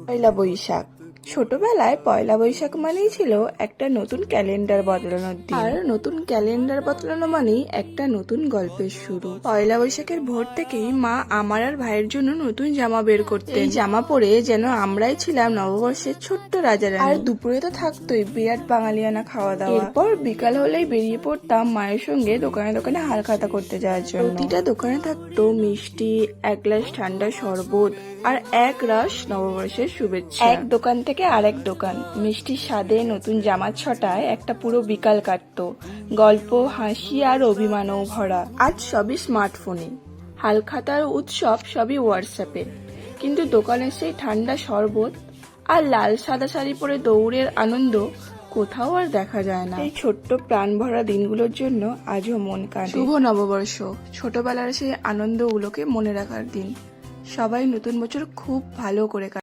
পয়লা বৈশাখ। ছোটবেলায় পয়লা বৈশাখ মানেই ছিল একটা নতুন ক্যালেন্ডার বদলানোর দিন, আর নতুন ক্যালেন্ডার বদলানো মানেই একটা নতুন গল্পের শুরু। পয়লা বৈশাখের ভোর থেকেই মা আমার আর ভাইয়ের জন্য নতুন জামা বের করতেন। এই জামা পরে যেন আমরাই ছিলাম নববর্ষের ছোট্ট রাজারানী। আর দুপুরে তো থাকতোই বিরাট বাঙালিয়ানা খাওয়া দাওয়া। এরপর বিকাল হলেই বেরিয়ে পড়তাম মায়ের সঙ্গে দোকানে দোকানে হালখাতা করতে যাওয়ার জন্য। প্রতিটা দোকানে থাকতো মিষ্টি, এক গ্লাস ঠান্ডা শরবত আর এক রাশ নববর্ষের শুভেচ্ছা। এক দোকান থেকে আরেক দোকান, মিষ্টির স্বাদে নতুন জামার ছটায় একটা পুরো বিকাল কাটতো, গল্প, হাসি আর অভিমানও ভরা। আজ সবই স্মার্টফোনে, হালখাতার উৎসব সবই হোয়াটসঅ্যাপে, কিন্তু দোকানের সেই ঠান্ডা শরবত আর লাল সাদা শাড়ি পরে দৌড়ের আনন্দ কোথাও আর দেখা যায় না। এই ছোট্ট প্রাণ ভরা দিনগুলোর জন্য আজও মন কাঁদে। শুভ নববর্ষ, ছোটবেলার সেই আনন্দগুলোকে মনে রাখার দিন। সবাই নতুন বছর খুব ভালো করে